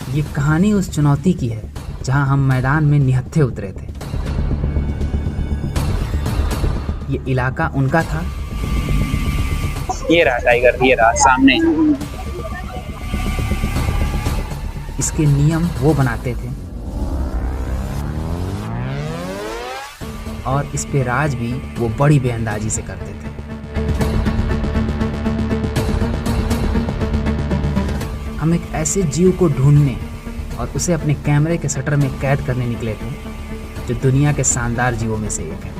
ये कहानी उस चुनौती की है जहां हम मैदान में निहत्थे उतरे थे। ये इलाका उनका था। ये रहा टाइगर, ये रहा सामने। इसके नियम वो बनाते थे और इस पे राज भी वो बड़ी बेअंदाजी से करते थे। हम एक ऐसे जीव को ढूंढने और उसे अपने कैमरे के शटर में कैद करने निकले थे जो दुनिया के शानदार जीवों में से एक है,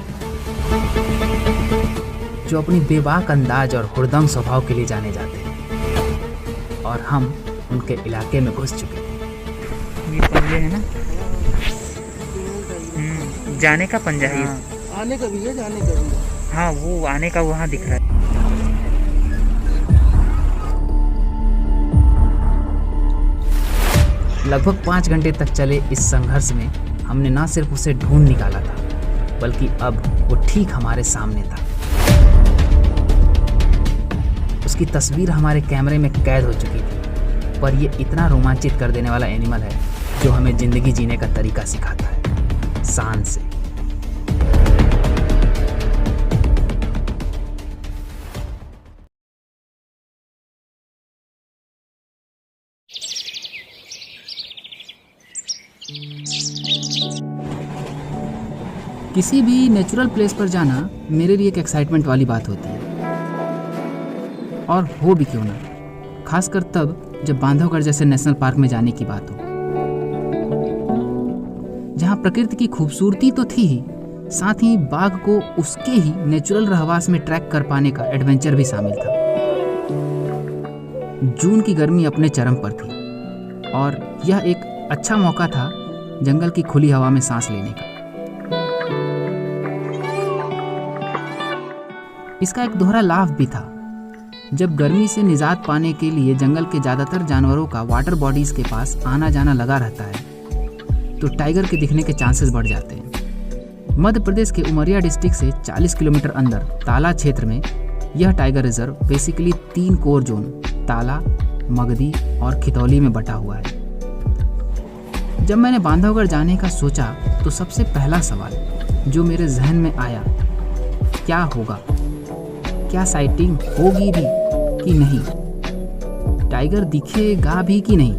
जो अपनी बेबाक अंदाज और हुड़दंग स्वभाव के लिए जाने जाते हैं। और हम उनके इलाके में घुस चुके थे। ये पंजे है ना, जाने का पंजा है। आने का भी है, जाने का भी है। हाँ, वो आने का वहाँ दिख रहा है। लगभग 5 घंटे तक चले इस संघर्ष में हमने न सिर्फ उसे ढूंढ निकाला था, बल्कि अब वो ठीक हमारे सामने था। उसकी तस्वीर हमारे कैमरे में कैद हो चुकी थी। पर ये इतना रोमांचित कर देने वाला एनिमल है जो हमें जिंदगी जीने का तरीका सिखाता है, शान से। किसी भी नेचुरल प्लेस पर जाना मेरे लिए एक एक्साइटमेंट वाली बात होती है, और हो भी क्यों ना, खासकर तब जब बांधवगढ़ जैसे नेशनल पार्क में जाने की बात हो, जहां प्रकृति की खूबसूरती तो थी ही, साथ ही बाघ को उसके ही नेचुरल रहवास में ट्रैक कर पाने का एडवेंचर भी शामिल था। जून की गर्मी अपने चरम पर थी और यह एक अच्छा मौका था जंगल की खुली हवा में सांस लेने का। इसका एक दोहरा लाभ भी था। जब गर्मी से निजात पाने के लिए जंगल के ज़्यादातर जानवरों का वाटर बॉडीज़ के पास आना जाना लगा रहता है, तो टाइगर के दिखने के चांसेस बढ़ जाते हैं। मध्य प्रदेश के उमरिया डिस्ट्रिक्ट से 40 किलोमीटर अंदर ताला क्षेत्र में यह tiger reserve basically 3 core zone ताला, मगधी और खितौली में बटा हुआ है। जब मैंने बांधवगढ़ जाने का सोचा तो सबसे पहला सवाल जो मेरे जहन में आया, क्या होगा, क्या साइटिंग होगी भी कि नहीं, टाइगर दिखेगा भी कि नहीं।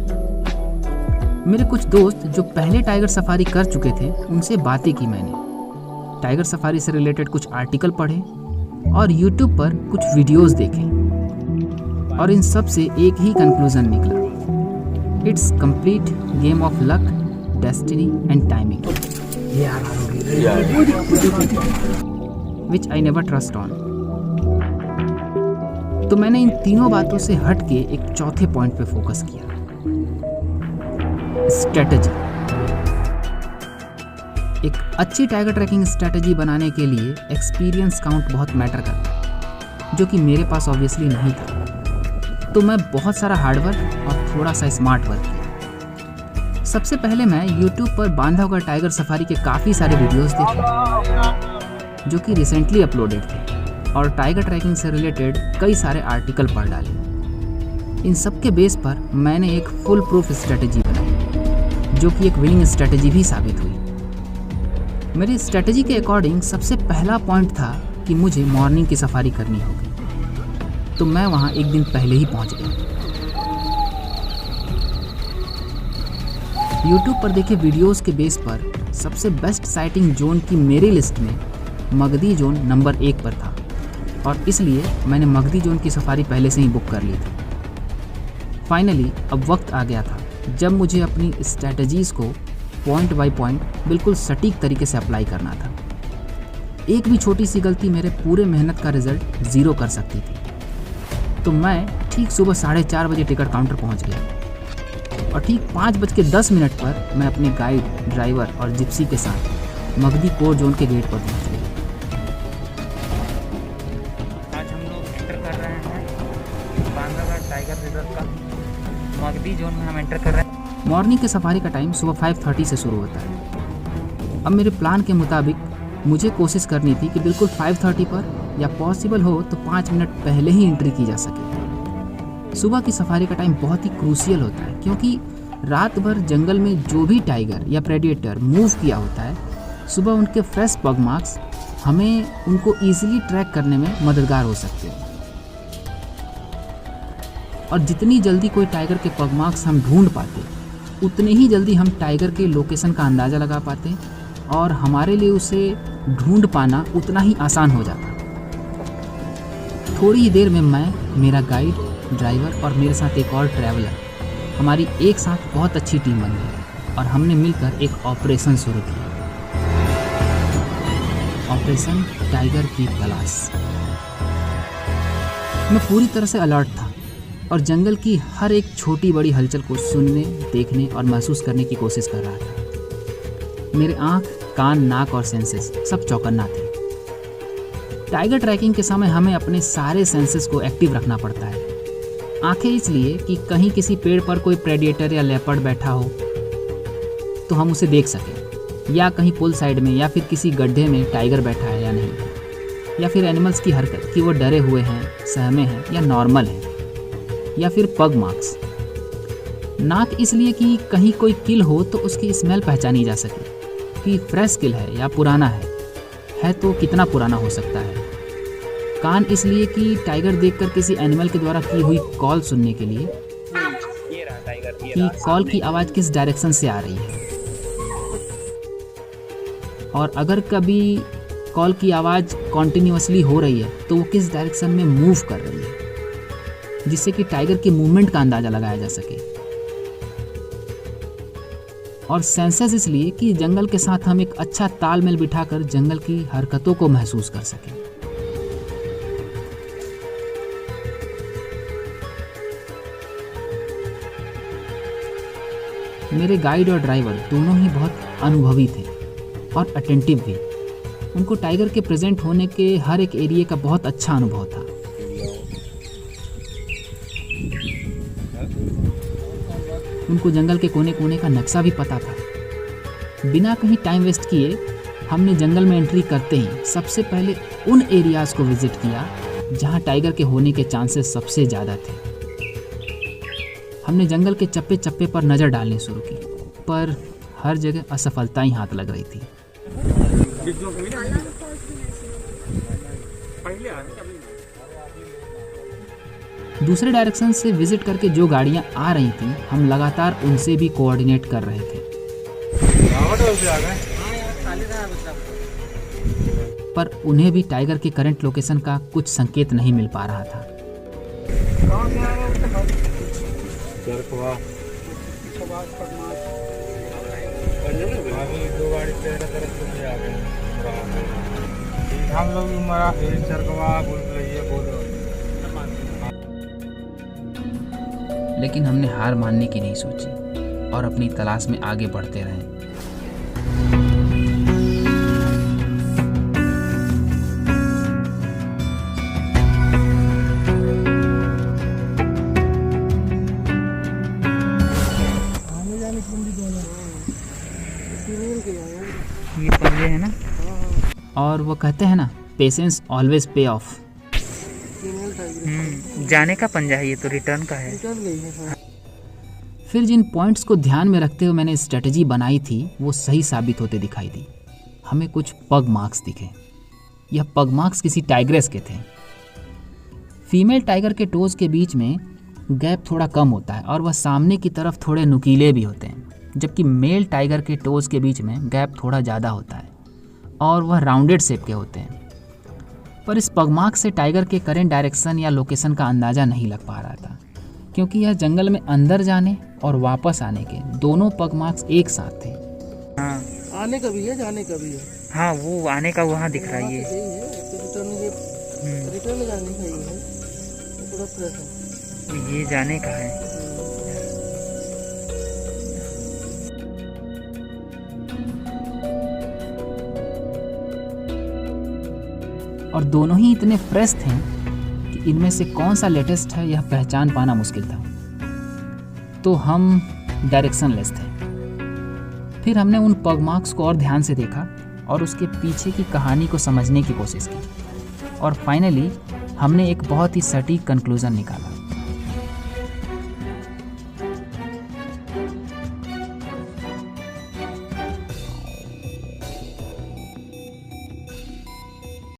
मेरे कुछ दोस्त जो पहले टाइगर सफारी कर चुके थे उनसे बातें की मैंने, टाइगर सफारी से रिलेटेड कुछ आर्टिकल पढ़े और यूट्यूब पर कुछ वीडियोस देखे, और इन सब से एक ही कंक्लूजन निकला, it's complete game of luck, destiny and timing, which I never trust on. तो मैंने इन तीनों बातों से हट के एक चौथे पॉइंट पे फोकस किया, स्ट्रेटजी। एक अच्छी टाइगर ट्रैकिंग स्ट्रेटजी बनाने के लिए एक्सपीरियंस काउंट बहुत मैटर करता है, जो कि मेरे पास ऑब्वियसली नहीं था। तो मैं बहुत सारा हार्डवर्क और थोड़ा सा स्मार्ट वर्क किया। सबसे पहले मैं यूट्यूब पर बांधवगढ़ टाइगर सफारी के काफ़ी सारे वीडियोस देखे जो कि रिसेंटली अपलोडेड थे, और टाइगर ट्रैकिंग से रिलेटेड कई सारे आर्टिकल पढ़ डाले। इन सब के बेस पर मैंने एक फुल प्रूफ स्ट्रेटजी बनाई, जो कि एक विनिंग स्ट्रेटजी भी साबित हुई। मेरी स्ट्रेटजी के अकॉर्डिंग सबसे पहला पॉइंट था कि मुझे मॉर्निंग की सफारी करनी होगी, तो मैं वहाँ एक दिन पहले ही पहुँच गया। यूट्यूब पर देखे वीडियोस के बेस पर सबसे बेस्ट साइटिंग जोन की मेरी लिस्ट में मगधी जोन नंबर 1 पर था, और इसलिए मैंने मगधी जोन की सफारी पहले से ही बुक कर ली थी। फाइनली अब वक्त आ गया था जब मुझे अपनी स्ट्रैटेजीज़ को पॉइंट बाय पॉइंट बिल्कुल सटीक तरीके से अप्लाई करना था। एक भी छोटी सी गलती मेरे पूरे मेहनत का रिजल्ट 0 कर सकती थी। तो मैं ठीक सुबह 4:30 बजे टिकट काउंटर पहुंच गया, और ठीक 5:10 पर मैं अपने गाइड, ड्राइवर और जिप्सी के साथ मगधी कोर जोन के गेट पर पहुंच गया। टाइगर रिजर्व का मगधी जोन में हम एंटर कर रहे हैं। मॉर्निंग के सफारी का टाइम सुबह 5:30 से शुरू होता है। अब मेरे प्लान के मुताबिक मुझे कोशिश करनी थी कि बिल्कुल 5:30 पर, या पॉसिबल हो तो 5 मिनट पहले ही एंट्री की जा सके। सुबह की सफारी का टाइम बहुत ही क्रूशियल होता है, क्योंकि रात भर जंगल में जो भी टाइगर या प्रेडेटर मूव किया होता है, सुबह उनके फ्रेश पग मार्क्स हमें उनको इजीली ट्रैक करने में मददगार हो सकते हैं। और जितनी जल्दी कोई टाइगर के पग मार्क्स हम ढूंढ पाते, उतने ही जल्दी हम टाइगर के लोकेशन का अंदाज़ा लगा पाते और हमारे लिए उसे ढूंढ पाना उतना ही आसान हो जाता। थोड़ी ही देर में मैं, मेरा गाइड, ड्राइवर और मेरे साथ एक और ट्रैवलर, हमारी एक साथ बहुत अच्छी टीम बन गई और हमने मिलकर एक ऑपरेशन शुरू किया। ऑपरेशन टाइगर की तलाश। मैं पूरी तरह से अलर्ट था और जंगल की हर एक छोटी बड़ी हलचल को सुनने, देखने और महसूस करने की कोशिश कर रहा था। मेरे आँख, कान, नाक और सेंसेस सब चौकन्ना थे। टाइगर ट्रैकिंग के समय हमें अपने सारे सेंसेस को एक्टिव रखना पड़ता है। आंखें इसलिए कि कहीं किसी पेड़ पर कोई प्रेडेटर या लेपर्ड बैठा हो तो हम उसे देख सकें, या कहीं पुल साइड में या फिर किसी गड्ढे में टाइगर बैठा है या नहीं, या फिर एनिमल्स की हरकत कि वो डरे हुए हैं, सहमे हैं या नॉर्मल हैं, या फिर पग मार्क्स। नाक इसलिए कि कहीं कोई किल हो तो उसकी स्मेल पहचानी जा सके कि फ्रेश किल है या पुराना है तो कितना पुराना हो सकता है। कान इसलिए कि टाइगर देखकर किसी एनिमल के द्वारा की हुई कॉल सुनने के लिए ये रहा टाइगर, ये कि रहा कॉल सामने। की आवाज़ किस डायरेक्शन से आ रही है, और अगर कभी कॉल की आवाज़ कॉन्टिन्यूसली हो रही है तो वो किस डायरेक्शन में मूव कर रही है, जिससे कि टाइगर के मूवमेंट का अंदाज़ा लगाया जा सके। और सेंसेस इसलिए कि जंगल के साथ हम एक अच्छा तालमेल बिठाकर जंगल की हरकतों को महसूस कर सकें। मेरे गाइड और ड्राइवर दोनों ही बहुत अनुभवी थे और अटेंटिव भी। उनको टाइगर के प्रेजेंट होने के हर एक एरिया का बहुत अच्छा अनुभव था। उनको जंगल के कोने कोने का नक्शा भी पता था। बिना कहीं टाइम वेस्ट किए हमने जंगल में एंट्री करते ही सबसे पहले उन एरियाज़ को विजिट किया जहां टाइगर के होने के चांसेस सबसे ज़्यादा थे। हमने जंगल के चप्पे चप्पे पर नज़र डालनी शुरू की, पर हर जगह असफलता ही हाथ लग रही थी। दूसरे डायरेक्शन से विजिट करके जो गाड़ियां आ रही थीं, हम लगातार उनसे भी कोऑर्डिनेट कर रहे थे, पर उन्हें भी टाइगर के करंट लोकेशन का कुछ संकेत नहीं मिल पा रहा था। हम लोग हमारा चरकवा बोल रही है बोलो। लेकिन हमने हार मानने की नहीं सोची और अपनी तलाश में आगे बढ़ते रहे। आने जाने की बंदी दोनों फीमेल के हैं। ये पंजे है ना। और वो कहते हैं ना, पेशेंस ऑलवेज पे ऑफ। फीमेल टाइगर जाने का पंजा है, ये तो रिटर्न का है। रिटर्न गई है। हाँ। फिर जिन पॉइंट्स को ध्यान में रखते हुए मैंने स्ट्रेटजी बनाई थी वो सही साबित होते दिखाई दी। हमें कुछ पग मार्क्स दिखे। यह पग मार्क्स किसी टाइग्रेस के थे। फीमेल टाइगर के टोज के बीच में गैप थोड़ा कम होता है और वह सामने की तरफ थोड़े नुकीले भी होते हैं, जबकि मेल टाइगर के टोज के बीच में गैप थोड़ा ज़्यादा होता है और वह राउंडेड शेप के होते हैं। पर इस पग मार्क से टाइगर के करेंट डायरेक्शन या लोकेशन का अंदाज़ा नहीं लग पा रहा था, क्योंकि यह जंगल में अंदर जाने और वापस आने के दोनों पग मार्क्स एक साथ थे। हाँ आने का भी है, जाने का भी है। हाँ, वो आने का वहाँ दिख रहा है ये। सही है, तो रिटर्न ये रिटर्न जाने का ही है, ये पूरा फ्रेश है। ये जाने का है। और दोनों ही इतने फ्रेश थे कि इनमें से कौन सा लेटेस्ट है यह पहचान पाना मुश्किल था। तो हम डायरेक्शन लेस थे। फिर हमने उन पग मार्क्स को और ध्यान से देखा और उसके पीछे की कहानी को समझने की कोशिश की, और फाइनली हमने एक बहुत ही सटीक कंक्लूजन निकाला।